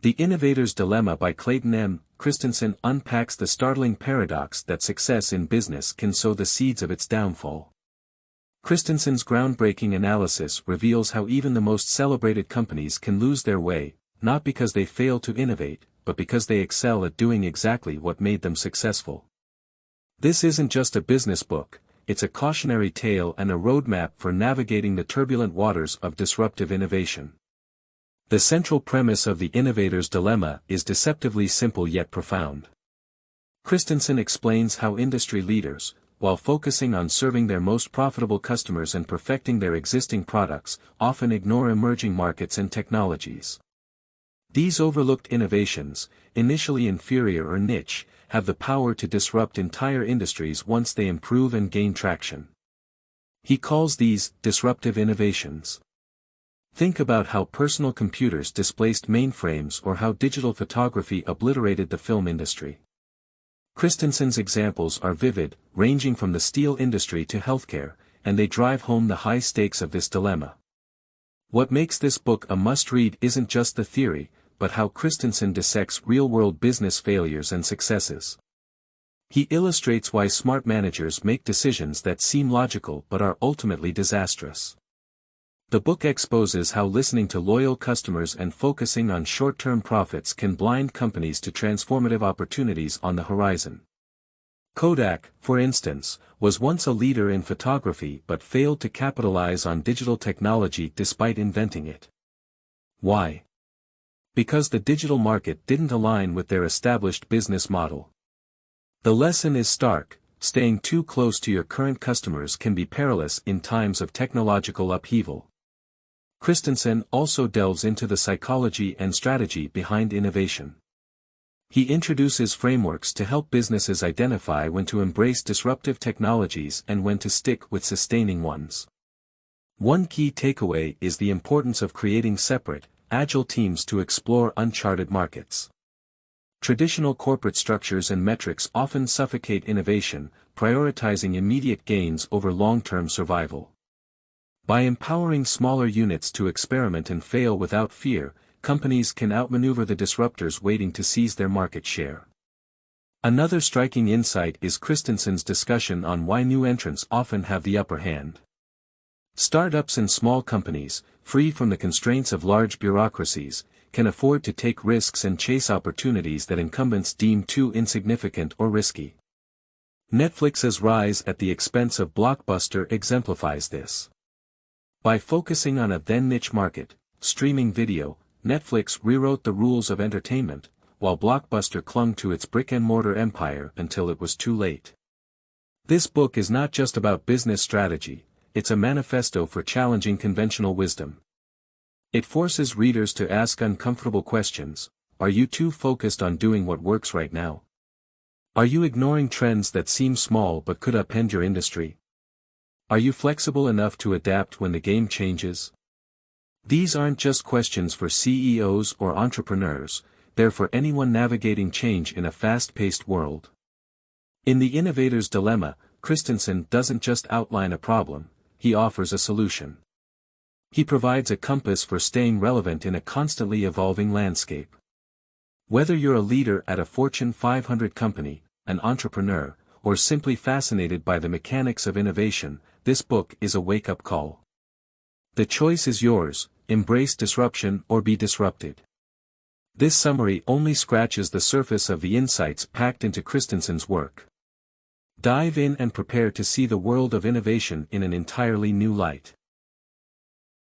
The Innovator's Dilemma by Clayton M. Christensen unpacks the startling paradox that success in business can sow the seeds of its downfall. Christensen's groundbreaking analysis reveals how even the most celebrated companies can lose their way, not because they fail to innovate, but because they excel at doing exactly what made them successful. This isn't just a business book, it's a cautionary tale and a roadmap for navigating the turbulent waters of disruptive innovation. The central premise of the Innovator's Dilemma is deceptively simple yet profound. Christensen explains how industry leaders, while focusing on serving their most profitable customers and perfecting their existing products, often ignore emerging markets and technologies. These overlooked innovations, initially inferior or niche, have the power to disrupt entire industries once they improve and gain traction. He calls these disruptive innovations. Think about how personal computers displaced mainframes or how digital photography obliterated the film industry. Christensen's examples are vivid, ranging from the steel industry to healthcare, and they drive home the high stakes of this dilemma. What makes this book a must-read isn't just the theory, but how Christensen dissects real-world business failures and successes. He illustrates why smart managers make decisions that seem logical but are ultimately disastrous. The book exposes how listening to loyal customers and focusing on short-term profits can blind companies to transformative opportunities on the horizon. Kodak, for instance, was once a leader in photography but failed to capitalize on digital technology despite inventing it. Why? Because the digital market didn't align with their established business model. The lesson is stark: staying too close to your current customers can be perilous in times of technological upheaval. Christensen also delves into the psychology and strategy behind innovation. He introduces frameworks to help businesses identify when to embrace disruptive technologies and when to stick with sustaining ones. One key takeaway is the importance of creating separate, agile teams to explore uncharted markets. Traditional corporate structures and metrics often suffocate innovation, prioritizing immediate gains over long-term survival. By empowering smaller units to experiment and fail without fear, companies can outmaneuver the disruptors waiting to seize their market share. Another striking insight is Christensen's discussion on why new entrants often have the upper hand. Startups and small companies, free from the constraints of large bureaucracies, can afford to take risks and chase opportunities that incumbents deem too insignificant or risky. Netflix's rise at the expense of Blockbuster exemplifies this. By focusing on a then-niche market, streaming video, Netflix rewrote the rules of entertainment, while Blockbuster clung to its brick-and-mortar empire until it was too late. This book is not just about business strategy, it's a manifesto for challenging conventional wisdom. It forces readers to ask uncomfortable questions. Are you too focused on doing what works right now? Are you ignoring trends that seem small but could upend your industry? Are you flexible enough to adapt when the game changes? These aren't just questions for CEOs or entrepreneurs, they're for anyone navigating change in a fast-paced world. In The Innovator's Dilemma, Christensen doesn't just outline a problem, he offers a solution. He provides a compass for staying relevant in a constantly evolving landscape. Whether you're a leader at a Fortune 500 company, an entrepreneur, or simply fascinated by the mechanics of innovation, this book is a wake-up call. The choice is yours: embrace disruption or be disrupted. This summary only scratches the surface of the insights packed into Christensen's work. Dive in and prepare to see the world of innovation in an entirely new light.